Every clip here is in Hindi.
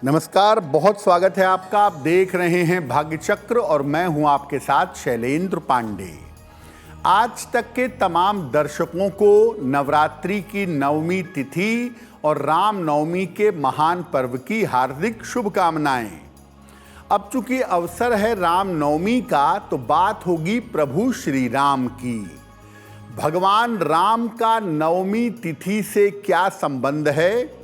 नमस्कार, बहुत स्वागत है आपका। आप देख रहे हैं भाग्य चक्र और मैं हूं आपके साथ शैलेंद्र पांडे। आज तक के तमाम दर्शकों को नवरात्रि की नवमी तिथि और राम नवमी के महान पर्व की हार्दिक शुभकामनाएं। अब चूंकि अवसर है राम नवमी का, तो बात होगी प्रभु श्री राम की। भगवान राम का नवमी तिथि से क्या संबंध है,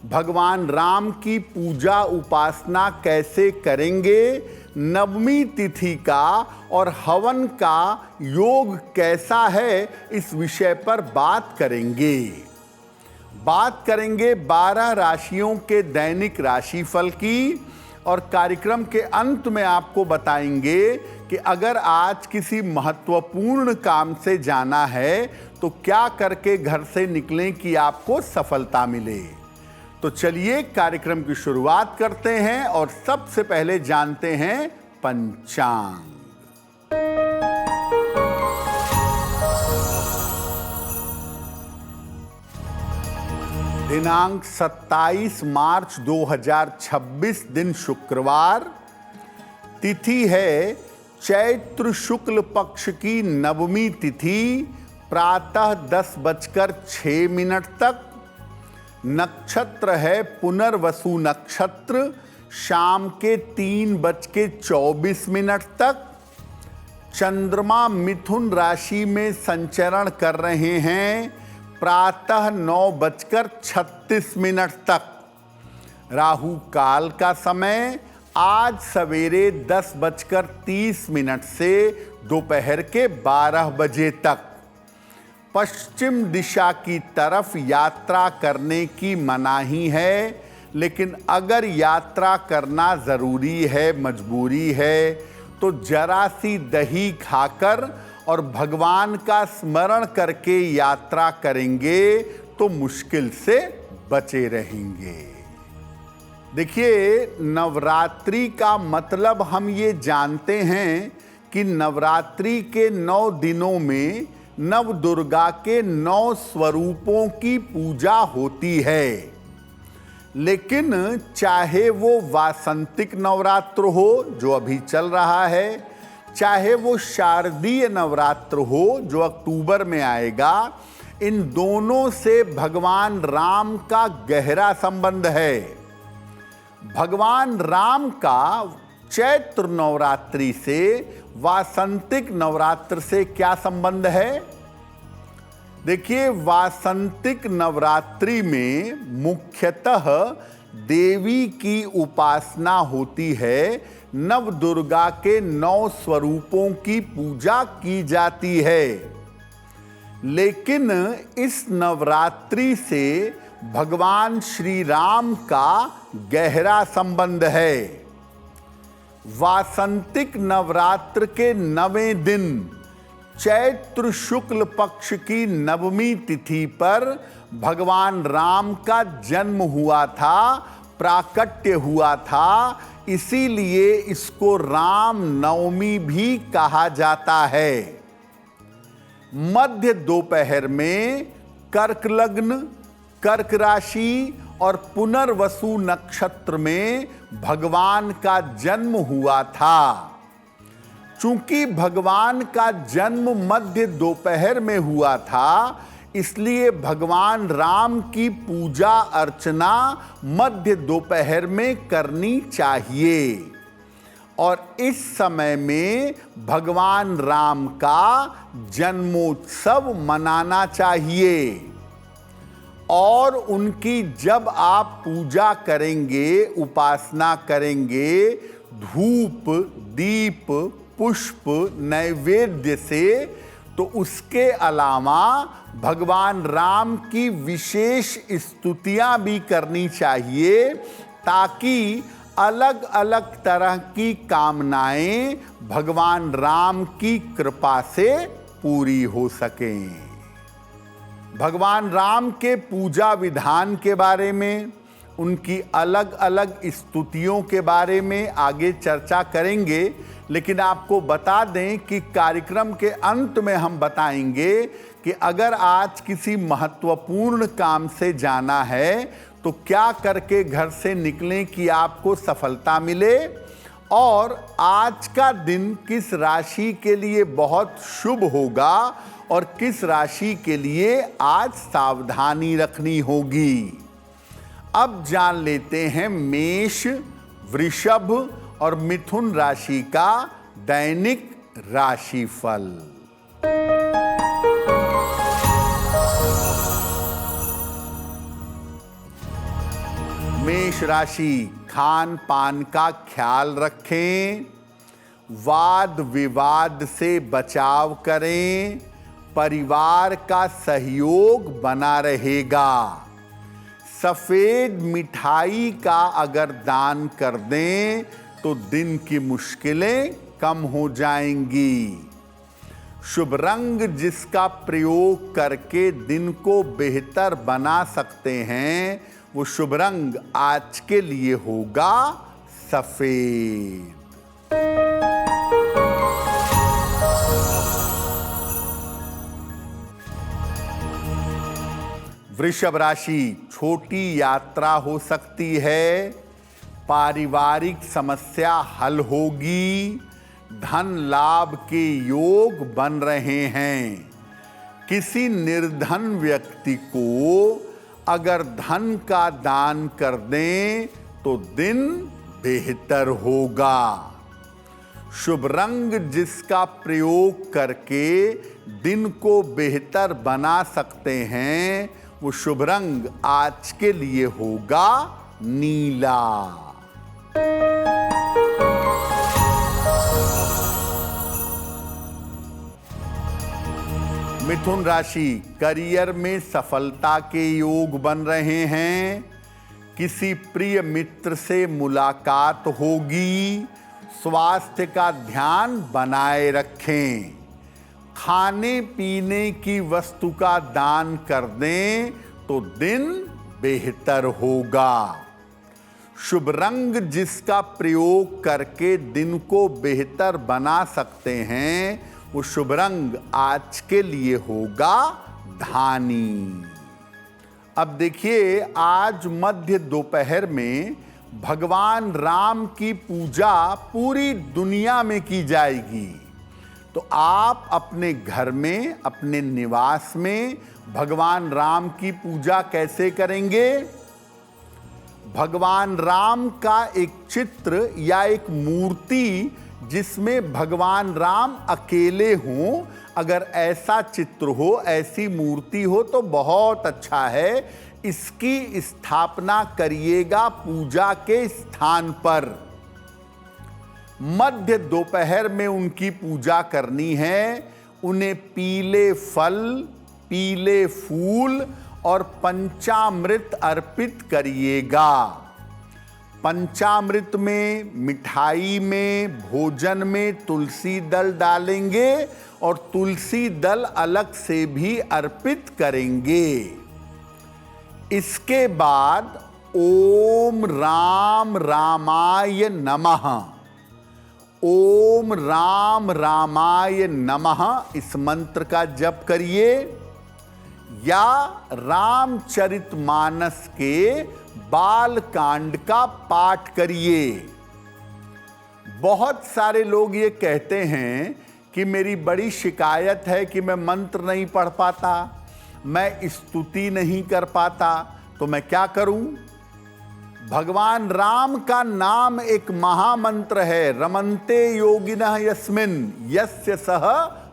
भगवान राम की पूजा उपासना कैसे करेंगे, नवमी तिथि का और हवन का योग कैसा है, इस विषय पर बात करेंगे 12 राशियों के दैनिक राशिफल की। और कार्यक्रम के अंत में आपको बताएंगे कि अगर आज किसी महत्वपूर्ण काम से जाना है तो क्या करके घर से निकलें कि आपको सफलता मिले। तो चलिए कार्यक्रम की शुरुआत करते हैं और सबसे पहले जानते हैं पंचांग। दिनांक 27 मार्च 2026 दिन शुक्रवार, तिथि है चैत्र शुक्ल पक्ष की नवमी तिथि, प्रातः 10:06 तक। नक्षत्र है पुनर्वसु नक्षत्र, शाम के 3:24 तक। चंद्रमा मिथुन राशि में संचरण कर रहे हैं, प्रातः 9:36 तक। राहु काल का समय आज सवेरे 10:30 से दोपहर के 12 बजे तक। पश्चिम दिशा की तरफ यात्रा करने की मनाही है, लेकिन अगर यात्रा करना ज़रूरी है, मजबूरी है, तो जरा सी दही खाकर और भगवान का स्मरण करके यात्रा करेंगे तो मुश्किल से बचे रहेंगे। देखिए, नवरात्रि का मतलब हम ये जानते हैं कि नवरात्रि के 9 दिनों में नव दुर्गा के 9 स्वरूपों की पूजा होती है। लेकिन चाहे वो वासंतिक नवरात्र हो जो अभी चल रहा है, चाहे वो शारदीय नवरात्र हो जो अक्टूबर में आएगा, इन दोनों से भगवान राम का गहरा संबंध है। भगवान राम का चैत्र नवरात्रि से वासंतिक नवरात्र से क्या संबंध है। देखिए, वासंतिक नवरात्रि में मुख्यतः देवी की उपासना होती है, नव दुर्गा के 9 स्वरूपों की पूजा की जाती है। लेकिन इस नवरात्रि से भगवान श्री राम का गहरा संबंध है। वासंतिक नवरात्र के 9वें दिन चैत्र शुक्ल पक्ष की नवमी तिथि पर भगवान राम का जन्म हुआ था, प्राकट्य हुआ था, इसीलिए इसको राम नवमी भी कहा जाता है। मध्य दोपहर में कर्क लग्न, कर्क राशि और पुनर्वसु नक्षत्र में भगवान का जन्म हुआ था। चूंकि भगवान का जन्म मध्य दोपहर में हुआ था, इसलिए भगवान राम की पूजा अर्चना मध्य दोपहर में करनी चाहिए और इस समय में भगवान राम का जन्मोत्सव मनाना चाहिए। और उनकी जब आप पूजा करेंगे, उपासना करेंगे, धूप, दीप, पुष्प, नैवेद्य से, तो उसके अलावा भगवान राम की विशेष स्तुतियां भी करनी चाहिए, ताकि अलग अलग तरह की कामनाएं भगवान राम की कृपा से पूरी हो सकें। भगवान राम के पूजा विधान के बारे में, उनकी अलग अलग स्तुतियों के बारे में आगे चर्चा करेंगे, लेकिन आपको बता दें कि कार्यक्रम के अंत में हम बताएंगे कि अगर आज किसी महत्वपूर्ण काम से जाना है तो क्या करके घर से निकलें कि आपको सफलता मिले, और आज का दिन किस राशि के लिए बहुत शुभ होगा और किस राशि के लिए आज सावधानी रखनी होगी। अब जान लेते हैं मेष, वृषभ और मिथुन राशि का दैनिक राशिफल। मेष राशि, खान पान का ख्याल रखें, वाद विवाद से बचाव करें, परिवार का सहयोग बना रहेगा। सफेद मिठाई का अगर दान कर दें तो दिन की मुश्किलें कम हो जाएंगी। शुभ रंग जिसका प्रयोग करके दिन को बेहतर बना सकते हैं, वो शुभ रंग आज के लिए होगा सफेद। वृषभ राशि, छोटी यात्रा हो सकती है, पारिवारिक समस्या हल होगी, धन लाभ के योग बन रहे हैं। किसी निर्धन व्यक्ति को अगर धन का दान कर दें तो दिन बेहतर होगा। शुभ रंग जिसका प्रयोग करके दिन को बेहतर बना सकते हैं, वो शुभ रंग आज के लिए होगा नीला। मिथुन राशि, करियर में सफलता के योग बन रहे हैं, किसी प्रिय मित्र से मुलाकात होगी, स्वास्थ्य का ध्यान बनाए रखें। खाने पीने की वस्तु का दान कर दें तो दिन बेहतर होगा। शुभ रंग जिसका प्रयोग करके दिन को बेहतर बना सकते हैं, वो शुभ रंग आज के लिए होगा धानी। अब देखिए, आज मध्य दोपहर में भगवान राम की पूजा पूरी दुनिया में की जाएगी। तो आप अपने घर में, अपने निवास में भगवान राम की पूजा कैसे करेंगे? भगवान राम का एक चित्र या एक मूर्ति जिसमें भगवान राम अकेले हों, अगर ऐसा चित्र हो, ऐसी मूर्ति हो तो बहुत अच्छा है। इसकी स्थापना करिएगा पूजा के स्थान पर। मध्य दोपहर में उनकी पूजा करनी है। उन्हें पीले फल, पीले फूल और पंचामृत अर्पित करिएगा। पंचामृत में, मिठाई में, भोजन में तुलसी दल डालेंगे और तुलसी दल अलग से भी अर्पित करेंगे। इसके बाद ओम राम रामाय नमः, ओम राम रामाय नमः इस मंत्र का जप करिए, या रामचरितमानस के बाल कांड का पाठ करिए। बहुत सारे लोग ये कहते हैं कि मेरी बड़ी शिकायत है कि मैं मंत्र नहीं पढ़ पाता, मैं स्तुति नहीं कर पाता, तो मैं क्या करूं? भगवान राम का नाम एक महामंत्र है, रमन्ते योगिनः यस्मिन् यस्य सः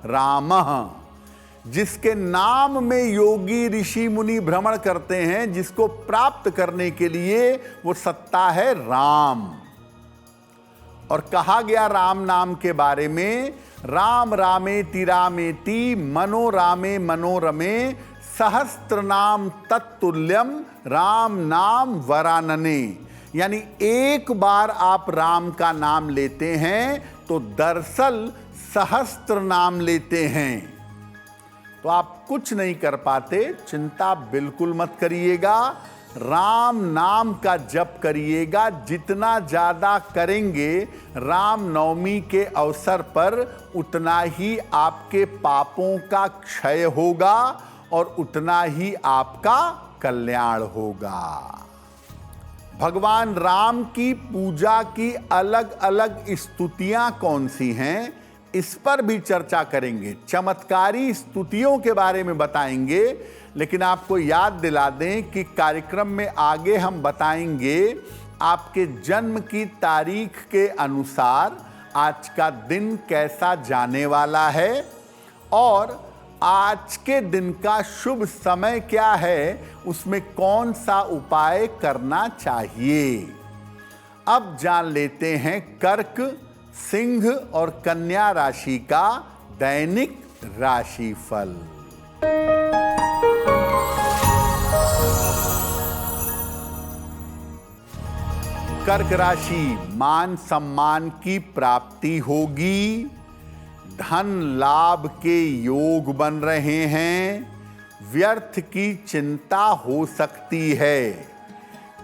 रामः। जिसके नाम में योगी ऋषि मुनि भ्रमण करते हैं, जिसको प्राप्त करने के लिए वो सत्ता है राम। और कहा गया राम नाम के बारे में, राम रामेति रामेति मनोरामे मनोरमे सहस्त्र नाम तत्तुल्यम राम नाम वरानने। यानी एक बार आप राम का नाम लेते हैं तो दरअसल सहस्त्र नाम लेते हैं। तो आप कुछ नहीं कर पाते, चिंता बिल्कुल मत करिएगा। राम नाम का जप करिएगा। जितना ज़्यादा करेंगे राम नवमी के अवसर पर, उतना ही आपके पापों का क्षय होगा और उतना ही आपका कल्याण होगा। भगवान राम की पूजा की अलग अलग स्तुतियां कौन सी हैं, इस पर भी चर्चा करेंगे। चमत्कारी स्तुतियों के बारे में बताएंगे। लेकिन आपको याद दिला दें कि कार्यक्रम में आगे हम बताएंगे आपके जन्म की तारीख के अनुसार आज का दिन कैसा जाने वाला है और आज के दिन का शुभ समय क्या है, उसमें कौन सा उपाय करना चाहिए। अब जान लेते हैं कर्क, सिंह और कन्या राशि का दैनिक राशिफल। कर्क राशि, मान सम्मान की प्राप्ति होगी, धन लाभ के योग बन रहे हैं, व्यर्थ की चिंता हो सकती है।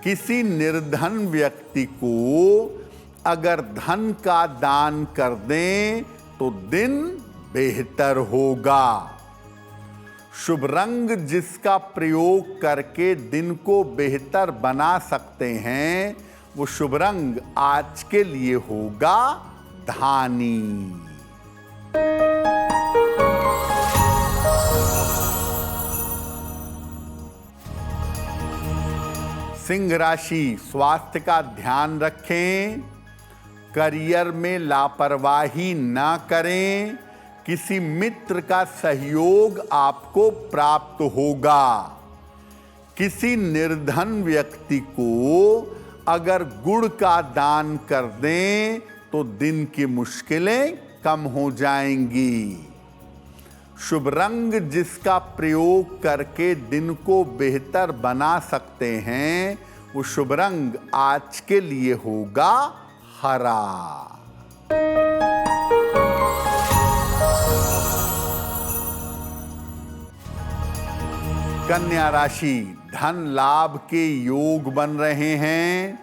किसी निर्धन व्यक्ति को अगर धन का दान कर दें तो दिन बेहतर होगा। शुभ रंग जिसका प्रयोग करके दिन को बेहतर बना सकते हैं, वो शुभ रंग आज के लिए होगा धानी। सिंह राशि, स्वास्थ्य का ध्यान रखें, करियर में लापरवाही ना करें, किसी मित्र का सहयोग आपको प्राप्त होगा। किसी निर्धन व्यक्ति को अगर गुड़ का दान कर दें तो दिन की मुश्किलें कम हो जाएंगी। शुभ रंग जिसका प्रयोग करके दिन को बेहतर बना सकते हैं, वो शुभ रंग आज के लिए होगा हरा। कन्या राशि, धन लाभ के योग बन रहे हैं,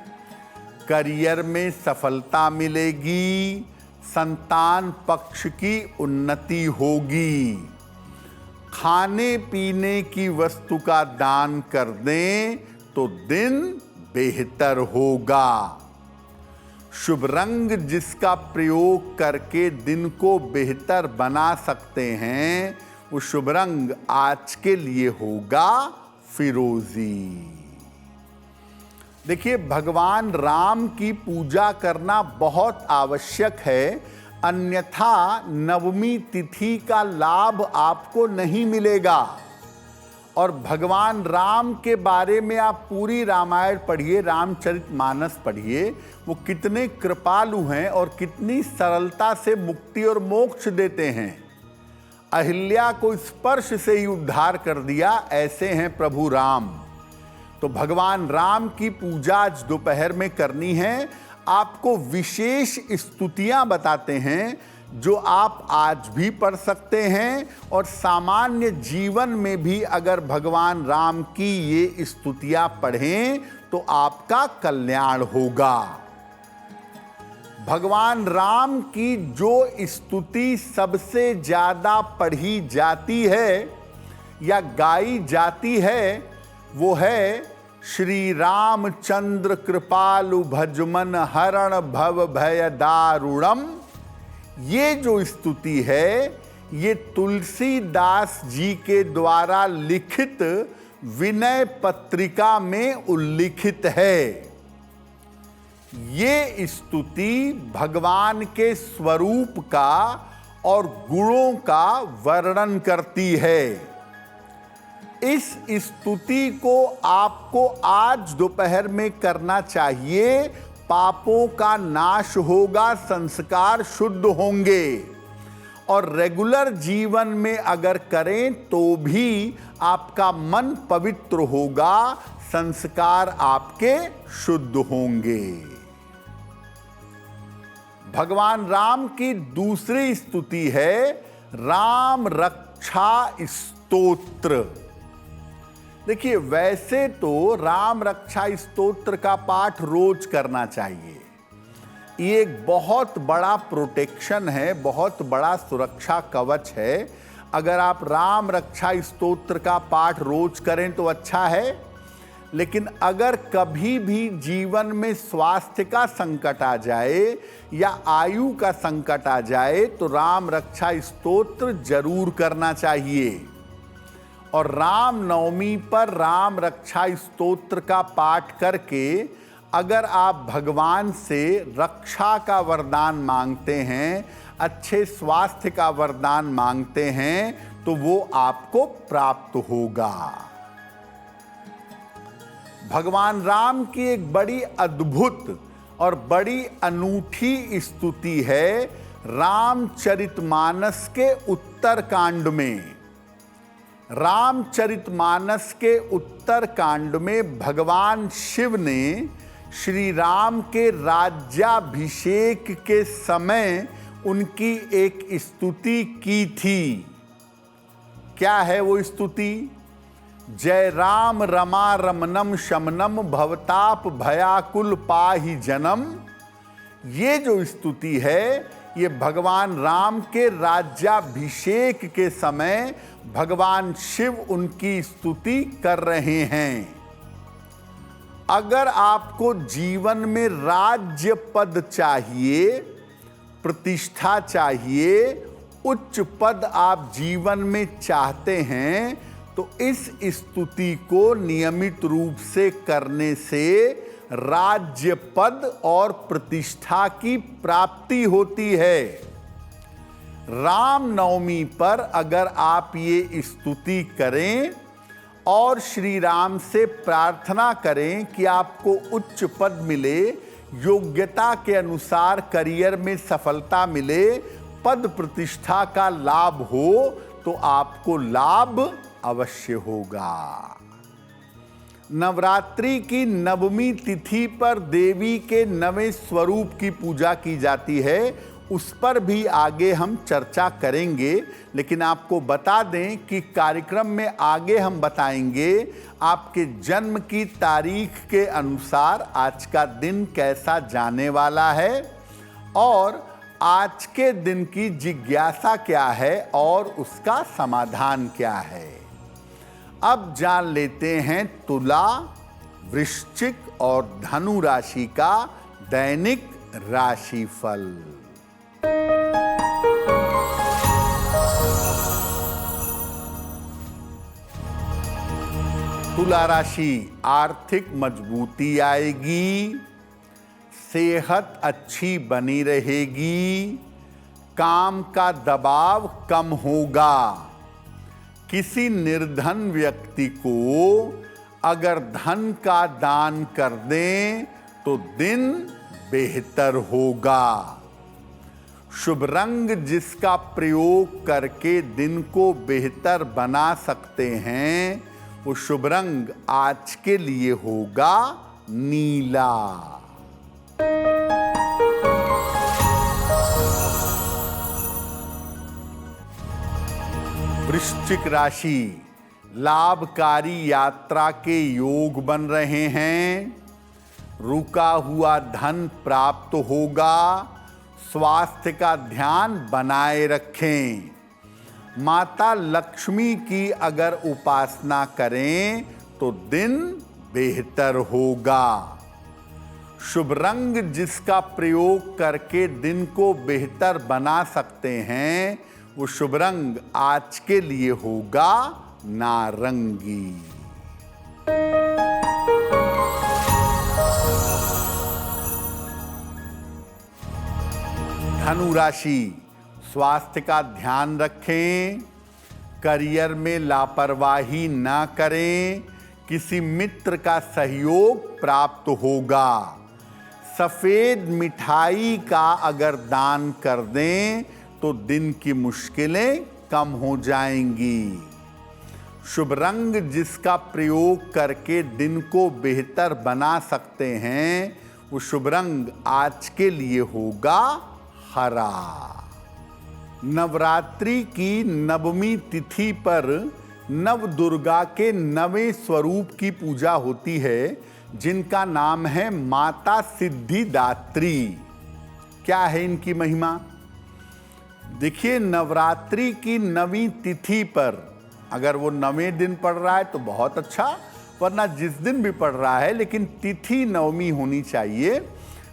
करियर में सफलता मिलेगी, संतान पक्ष की उन्नति होगी। खाने पीने की वस्तु का दान कर दें तो दिन बेहतर होगा। शुभ रंग जिसका प्रयोग करके दिन को बेहतर बना सकते हैं, वो शुभ रंग आज के लिए होगा फिरोजी। देखिए, भगवान राम की पूजा करना बहुत आवश्यक है, अन्यथा नवमी तिथि का लाभ आपको नहीं मिलेगा। और भगवान राम के बारे में आप पूरी रामायण पढ़िए, रामचरितमानस पढ़िए, वो कितने कृपालु हैं और कितनी सरलता से मुक्ति और मोक्ष देते हैं। अहिल्या को स्पर्श से ही उद्धार कर दिया, ऐसे हैं प्रभु राम। तो भगवान राम की पूजा आज दोपहर में करनी है। आपको विशेष स्तुतियां बताते हैं जो आप आज भी पढ़ सकते हैं, और सामान्य जीवन में भी अगर भगवान राम की ये स्तुतियां पढ़ें तो आपका कल्याण होगा। भगवान राम की जो स्तुति सबसे ज्यादा पढ़ी जाती है या गाई जाती है, वो है श्री रामचंद्र कृपालु भजमन हरण भव भय दारुणम। ये जो स्तुति है, ये तुलसीदास जी के द्वारा लिखित विनय पत्रिका में उल्लिखित है। ये स्तुति भगवान के स्वरूप का और गुणों का वर्णन करती है। इस स्तुति को आपको आज दोपहर में करना चाहिए। पापों का नाश होगा, संस्कार शुद्ध होंगे, और रेगुलर जीवन में अगर करें तो भी आपका मन पवित्र होगा, संस्कार आपके शुद्ध होंगे। भगवान राम की दूसरी स्तुति है राम रक्षा स्तोत्र। देखिए, वैसे तो राम रक्षा स्तोत्र का पाठ रोज करना चाहिए। ये एक बहुत बड़ा प्रोटेक्शन है, बहुत बड़ा सुरक्षा कवच है। अगर आप राम रक्षा स्तोत्र का पाठ रोज करें तो अच्छा है। लेकिन अगर कभी भी जीवन में स्वास्थ्य का संकट आ जाए या आयु का संकट आ जाए तो राम रक्षा स्तोत्र जरूर करना चाहिए। और राम नवमी पर राम रक्षा स्तोत्र का पाठ करके अगर आप भगवान से रक्षा का वरदान मांगते हैं, अच्छे स्वास्थ्य का वरदान मांगते हैं, तो वो आपको प्राप्त होगा। भगवान राम की एक बड़ी अद्भुत और बड़ी अनूठी स्तुति है रामचरितमानस के उत्तर कांड में। रामचरितमानस के उत्तर कांड में भगवान शिव ने श्री राम के राज्याभिषेक के समय उनकी एक स्तुति की थी। क्या है वो स्तुति? जय राम रमा रमनम शमनम भवताप भयाकुल पाहि जनम। ये जो स्तुति है ये भगवान राम के राज्याभिषेक के समय भगवान शिव उनकी स्तुति कर रहे हैं। अगर आपको जीवन में राज्य पद चाहिए, प्रतिष्ठा चाहिए, उच्च पद आप जीवन में चाहते हैं, तो इस स्तुति को नियमित रूप से करने से राज्य पद और प्रतिष्ठा की प्राप्ति होती है। राम नवमी पर अगर आप ये स्तुति करें और श्री राम से प्रार्थना करें कि आपको उच्च पद मिले, योग्यता के अनुसार करियर में सफलता मिले, पद प्रतिष्ठा का लाभ हो, तो आपको लाभ अवश्य होगा। नवरात्रि की नवमी तिथि पर देवी के नवे स्वरूप की पूजा की जाती है, उस पर भी आगे हम चर्चा करेंगे। लेकिन आपको बता दें कि कार्यक्रम में आगे हम बताएंगे आपके जन्म की तारीख के अनुसार आज का दिन कैसा जाने वाला है और आज के दिन की जिज्ञासा क्या है और उसका समाधान क्या है। अब जान लेते हैं तुला, वृश्चिक और धनु राशि का दैनिक राशिफल। तुला राशि, आर्थिक मजबूती आएगी, सेहत अच्छी बनी रहेगी, काम का दबाव कम होगा। किसी निर्धन व्यक्ति को अगर धन का दान कर दें तो दिन बेहतर होगा। शुभ रंग जिसका प्रयोग करके दिन को बेहतर बना सकते हैं, वो शुभ रंग आज के लिए होगा नीला। वृश्चिक राशि, लाभकारी यात्रा के योग बन रहे हैं, रुका हुआ धन प्राप्त होगा, स्वास्थ्य का ध्यान बनाए रखें। माता लक्ष्मी की अगर उपासना करें तो दिन बेहतर होगा। शुभ रंग जिसका प्रयोग करके दिन को बेहतर बना सकते हैं, वो शुभ रंग आज के लिए होगा नारंगी। धनु राशि, स्वास्थ्य का ध्यान रखें, करियर में लापरवाही ना करें, किसी मित्र का सहयोग प्राप्त होगा। सफेद मिठाई का अगर दान कर दें तो दिन की मुश्किलें कम हो जाएंगी। शुभ रंग जिसका प्रयोग करके दिन को बेहतर बना सकते हैं, वो शुभ रंग आज के लिए होगा हरा। नवरात्रि की नवमी तिथि पर नव दुर्गा के नवे स्वरूप की पूजा होती है, जिनका नाम है माता सिद्धिदात्री। क्या है इनकी महिमा? देखिए, नवरात्रि की नवी तिथि पर अगर वो नवें दिन पड़ रहा है तो बहुत अच्छा, वरना जिस दिन भी पड़ रहा है, लेकिन तिथि नवमी होनी चाहिए।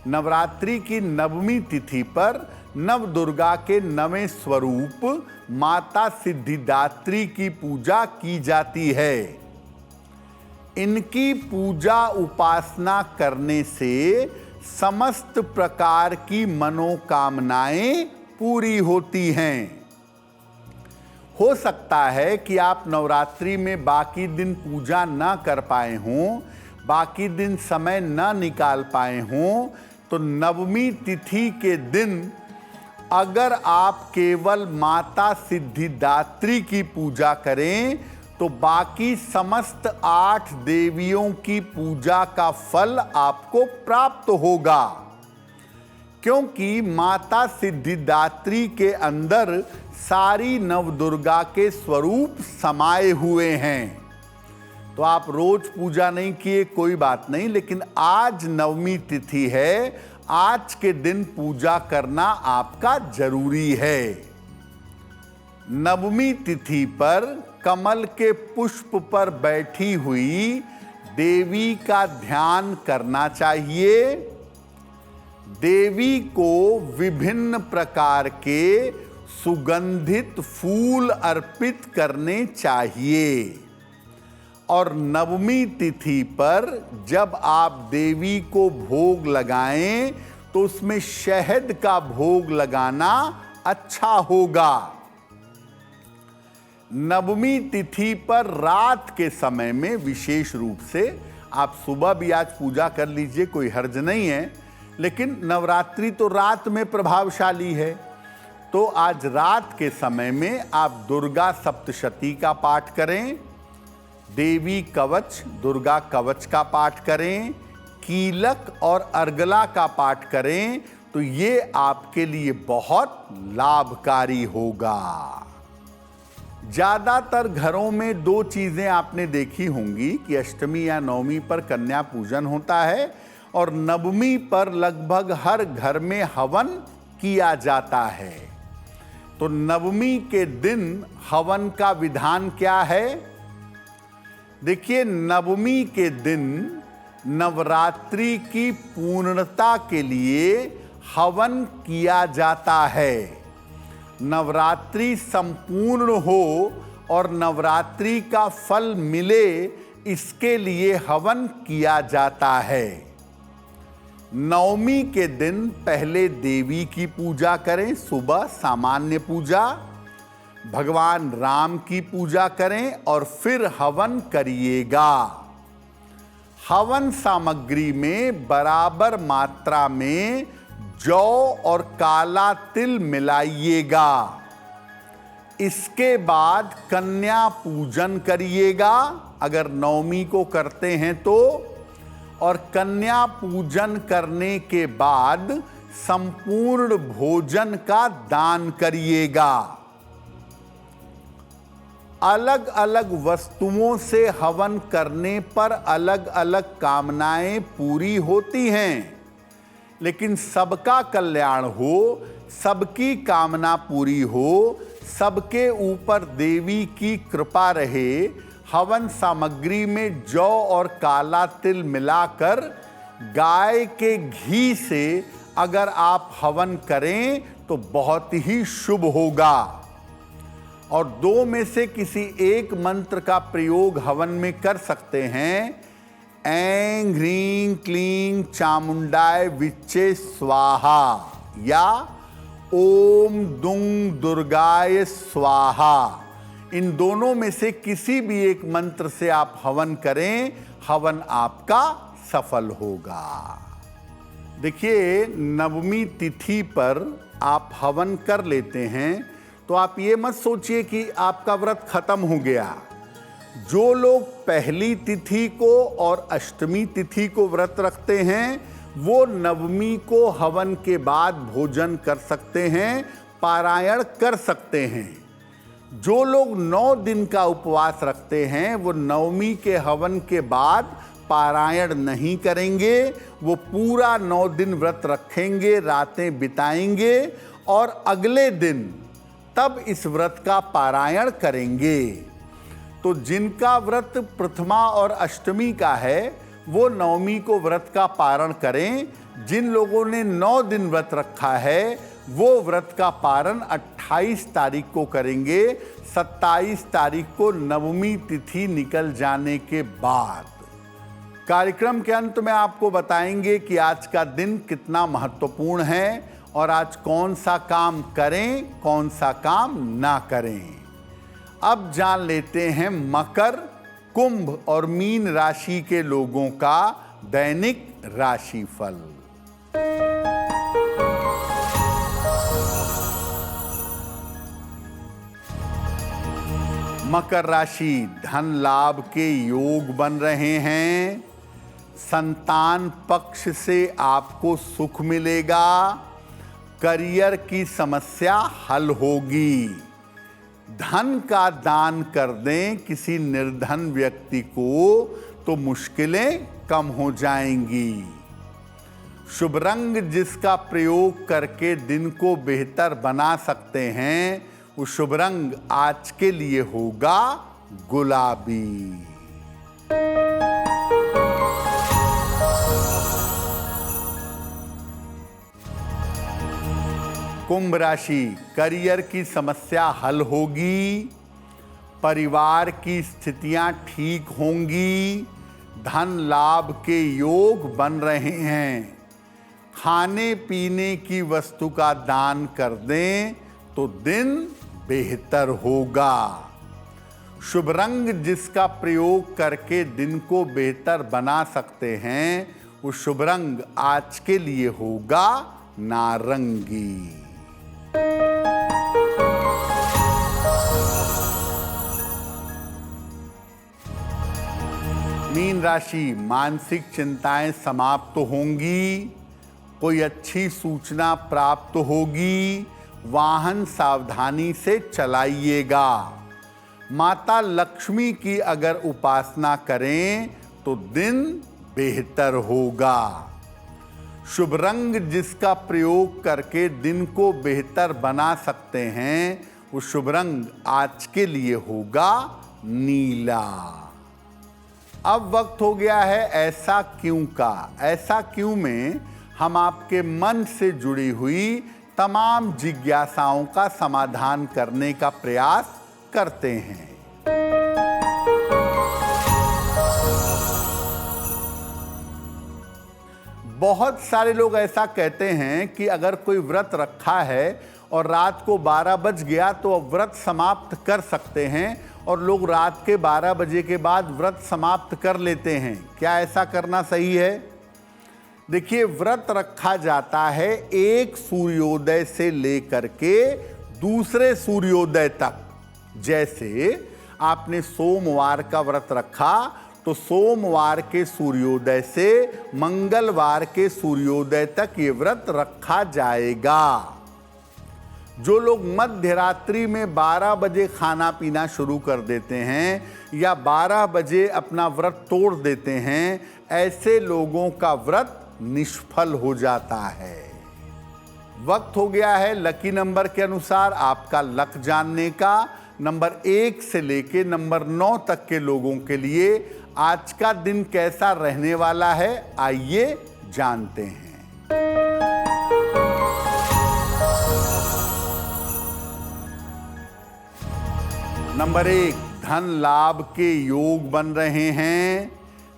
नवरात्रि की नवमी तिथि पर नव दुर्गा के नवें स्वरूप माता सिद्धिदात्री की पूजा की जाती है। इनकी पूजा उपासना करने से समस्त प्रकार की मनोकामनाएं पूरी होती हैं। हो सकता है कि आप नवरात्रि में बाकी दिन पूजा ना कर पाए हों, बाकी दिन समय ना निकाल पाए हों, तो नवमी तिथि के दिन अगर आप केवल माता सिद्धिदात्री की पूजा करें तो बाकी समस्त 8 देवियों की पूजा का फल आपको प्राप्त होगा, क्योंकि माता सिद्धिदात्री के अंदर सारी नवदुर्गा के स्वरूप समाये हुए हैं। तो आप रोज पूजा नहीं किए कोई बात नहीं, लेकिन आज नवमी तिथि है, आज के दिन पूजा करना आपका जरूरी है। नवमी तिथि पर कमल के पुष्प पर बैठी हुई देवी का ध्यान करना चाहिए। देवी को विभिन्न प्रकार के सुगंधित फूल अर्पित करने चाहिए। और नवमी तिथि पर जब आप देवी को भोग लगाएं तो उसमें शहद का भोग लगाना अच्छा होगा। नवमी तिथि पर रात के समय में विशेष रूप से, आप सुबह भी आज पूजा कर लीजिए, कोई हर्ज नहीं है, लेकिन नवरात्रि तो रात में प्रभावशाली है, तो आज रात के समय में आप दुर्गा सप्तशती का पाठ करें, देवी कवच, दुर्गा कवच का पाठ करें, कीलक और अर्गला का पाठ करें, तो ये आपके लिए बहुत लाभकारी होगा। ज्यादातर घरों में 2 चीजें आपने देखी होंगी कि अष्टमी या नवमी पर कन्या पूजन होता है और नवमी पर लगभग हर घर में हवन किया जाता है। तो नवमी के दिन हवन का विधान क्या है? देखिए, नवमी के दिन नवरात्रि की पूर्णता के लिए हवन किया जाता है। नवरात्रि संपूर्ण हो और नवरात्रि का फल मिले, इसके लिए हवन किया जाता है। नवमी के दिन पहले देवी की पूजा करें, सुबह सामान्य पूजा, भगवान राम की पूजा करें और फिर हवन करिएगा। हवन सामग्री में बराबर मात्रा में जौ और काला तिल मिलाइएगा। इसके बाद कन्या पूजन करिएगा, अगर नवमी को करते हैं तो, और कन्या पूजन करने के बाद संपूर्ण भोजन का दान करिएगा। अलग अलग वस्तुओं से हवन करने पर अलग अलग कामनाएं पूरी होती हैं, लेकिन सबका कल्याण हो, सबकी कामना पूरी हो, सबके ऊपर देवी की कृपा रहे, हवन सामग्री में जौ और काला तिल मिलाकर गाय के घी से अगर आप हवन करें तो बहुत ही शुभ होगा। और 2 में से किसी एक मंत्र का प्रयोग हवन में कर सकते हैं। ऐं ह्रीं क्लीं चामुंडाय विच्चे स्वाहा या ओम दुंग दुर्गाय स्वाहा, इन दोनों में से किसी भी एक मंत्र से आप हवन करें, हवन आपका सफल होगा। देखिए, नवमी तिथि पर आप हवन कर लेते हैं तो आप ये मत सोचिए कि आपका व्रत खत्म हो गया। जो लोग पहली तिथि को और अष्टमी तिथि को व्रत रखते हैं, वो नवमी को हवन के बाद भोजन कर सकते हैं, पारायण कर सकते हैं। जो लोग 9 दिन का उपवास रखते हैं, वो नवमी के हवन के बाद पारायण नहीं करेंगे, वो पूरा 9 दिन व्रत रखेंगे, रातें बिताएंगे और अगले दिन तब इस व्रत का पारायण करेंगे। तो जिनका व्रत प्रथमा और अष्टमी का है वो नवमी को व्रत का पारण करें। जिन लोगों ने 9 दिन व्रत रखा है वो व्रत का पारण 28 तारीख को करेंगे, 27 तारीख को नवमी तिथि निकल जाने के बाद। कार्यक्रम के अंत में आपको बताएंगे कि आज का दिन कितना महत्वपूर्ण है और आज कौन सा काम करें, कौन सा काम ना करें। अब जान लेते हैं मकर, कुंभ और मीन राशि के लोगों का दैनिक राशिफल। मकर राशि, धन लाभ के योग बन रहे हैं। संतान पक्ष से आपको सुख मिलेगा। करियर की समस्या हल होगी। धन का दान कर दें किसी निर्धन व्यक्ति को तो मुश्किलें कम हो जाएंगी। शुभ रंग जिसका प्रयोग करके दिन को बेहतर बना सकते हैं वो शुभ रंग आज के लिए होगा गुलाबी। कुंभ राशि, करियर की समस्या हल होगी। परिवार की स्थितियां ठीक होंगी। धन लाभ के योग बन रहे हैं। खाने पीने की वस्तु का दान कर दें तो दिन बेहतर होगा। शुभ रंग जिसका प्रयोग करके दिन को बेहतर बना सकते हैं वो शुभ रंग आज के लिए होगा नारंगी। मीन राशि, मानसिक चिंताएं समाप्त होंगी। कोई अच्छी सूचना प्राप्त होगी। वाहन सावधानी से चलाइएगा। माता लक्ष्मी की अगर उपासना करें तो दिन बेहतर होगा। शुभ रंग जिसका प्रयोग करके दिन को बेहतर बना सकते हैं वो शुभ रंग आज के लिए होगा नीला। अब वक्त हो गया है ऐसा क्यों का। ऐसा क्यों में हम आपके मन से जुड़ी हुई तमाम जिज्ञासाओं का समाधान करने का प्रयास करते हैं। बहुत सारे लोग ऐसा कहते हैं कि अगर कोई व्रत रखा है और रात को 12 बज गया तो अब व्रत समाप्त कर सकते हैं, और लोग रात के 12 बजे के बाद व्रत समाप्त कर लेते हैं। क्या ऐसा करना सही है? देखिए, व्रत रखा जाता है एक सूर्योदय से लेकर के दूसरे सूर्योदय तक। जैसे आपने सोमवार का व्रत रखा तो सोमवार के सूर्योदय से मंगलवार के सूर्योदय तक ये व्रत रखा जाएगा। जो लोग मध्य रात्रि में 12 बजे खाना पीना शुरू कर देते हैं या 12 बजे अपना व्रत तोड़ देते हैं, ऐसे लोगों का व्रत निष्फल हो जाता है। वक्त हो गया है लकी नंबर के अनुसार आपका लक जानने का। नंबर 1 से लेके नंबर 9 तक के लोगों के लिए आज का दिन कैसा रहने वाला है, आइए जानते हैं। नंबर 1, धन लाभ के योग बन रहे हैं।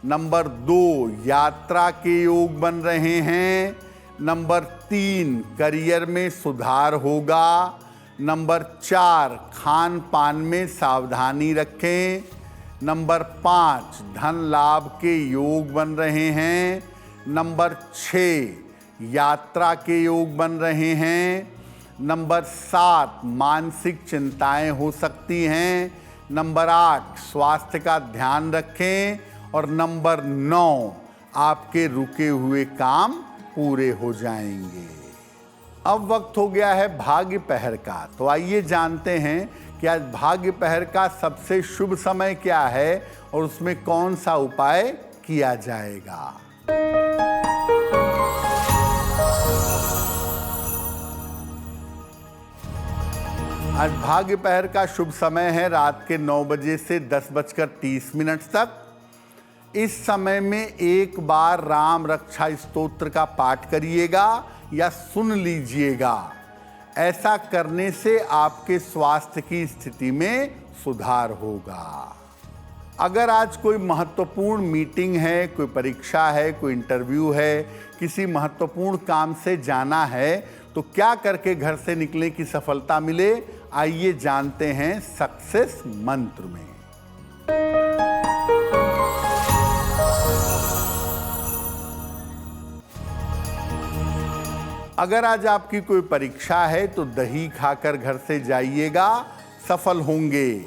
नंबर 2, यात्रा के योग बन रहे हैं। नंबर 3, करियर में सुधार होगा। नंबर 4, खान पान में सावधानी रखें। नंबर 5, धन लाभ के योग बन रहे हैं। नंबर 6, यात्रा के योग बन रहे हैं। नंबर 7, मानसिक चिंताएं हो सकती हैं। नंबर 8, स्वास्थ्य का ध्यान रखें। और नंबर 9, आपके रुके हुए काम पूरे हो जाएंगे। अब वक्त हो गया है भाग्य पहर का, तो आइए जानते हैं कि आज भाग्य पहर का सबसे शुभ समय क्या है और उसमें कौन सा उपाय किया जाएगा। आज भाग्य पहर का शुभ समय है रात के 9 बजे से 10:30 तक। इस समय में एक बार राम रक्षा स्तोत्र का पाठ करिएगा या सुन लीजिएगा। ऐसा करने से आपके स्वास्थ्य की स्थिति में सुधार होगा। अगर आज कोई महत्वपूर्ण मीटिंग है, कोई परीक्षा है, कोई इंटरव्यू है, किसी महत्वपूर्ण काम से जाना है, तो क्या करके घर से निकलने की सफलता मिले, आइए जानते हैं सक्सेस मंत्र में। अगर आज आपकी कोई परीक्षा है तो दही खाकर घर से जाइएगा, सफल होंगे।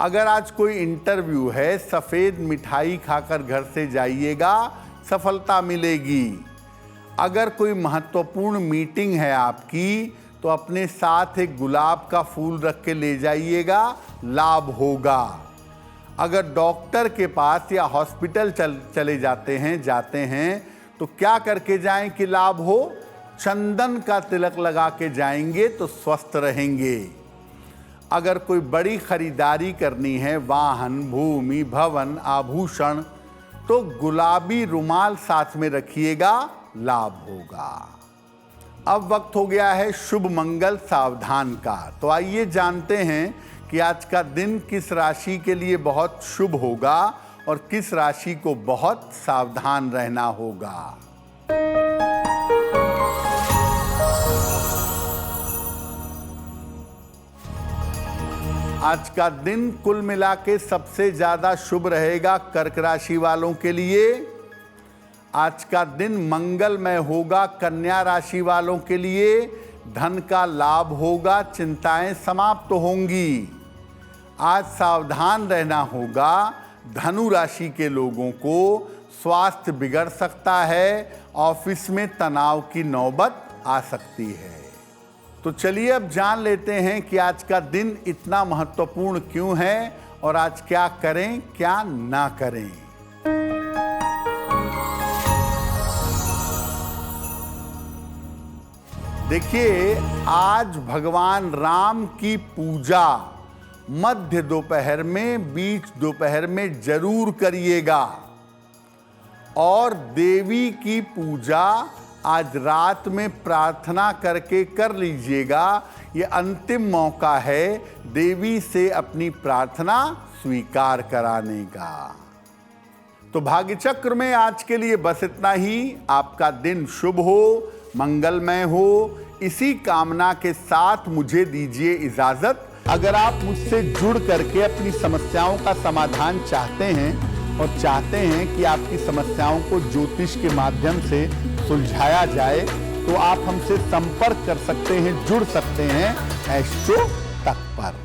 अगर आज कोई इंटरव्यू है, सफ़ेद मिठाई खाकर घर से जाइएगा, सफलता मिलेगी। अगर कोई महत्वपूर्ण मीटिंग है आपकी, तो अपने साथ एक गुलाब का फूल रख के ले जाइएगा, लाभ होगा। अगर डॉक्टर के पास या हॉस्पिटल चले जाते हैं तो क्या करके जाएं कि लाभ हो? चंदन का तिलक लगा के जाएंगे तो स्वस्थ रहेंगे। अगर कोई बड़ी खरीदारी करनी है, वाहन, भूमि, भवन, आभूषण, तो गुलाबी रुमाल साथ में रखिएगा, लाभ होगा। अब वक्त हो गया है शुभ मंगल सावधान का। तो आइए जानते हैं कि आज का दिन किस राशि के लिए बहुत शुभ होगा और किस राशि को बहुत सावधान रहना होगा। आज का दिन कुल मिला के सबसे ज्यादा शुभ रहेगा कर्क राशि वालों के लिए। आज का दिन मंगलमय होगा कन्या राशि वालों के लिए। धन का लाभ होगा, चिंताएं समाप्त होंगी। आज सावधान रहना होगा धनु राशि के लोगों को। स्वास्थ्य बिगड़ सकता है, ऑफिस में तनाव की नौबत आ सकती है। तो चलिए अब जान लेते हैं कि आज का दिन इतना महत्वपूर्ण क्यों है और आज क्या करें क्या ना करें। देखिए, आज भगवान राम की पूजा मध्य दोपहर में, बीच दोपहर में जरूर करिएगा। और देवी की पूजा आज रात में प्रार्थना करके कर लीजिएगा। ये अंतिम मौका है देवी से अपनी प्रार्थना स्वीकार कराने का। तो भाग्य चक्र में आज के लिए बस इतना ही। आपका दिन शुभ हो, मंगलमय हो, इसी कामना के साथ मुझे दीजिए इजाजत। अगर आप मुझसे जुड़ करके अपनी समस्याओं का समाधान चाहते हैं और चाहते हैं कि आपकी समस्याओं को ज्योतिष के माध्यम से सुलझाया जाए, तो आप हमसे संपर्क कर सकते हैं, जुड़ सकते हैं एस्ट्रो तक पर।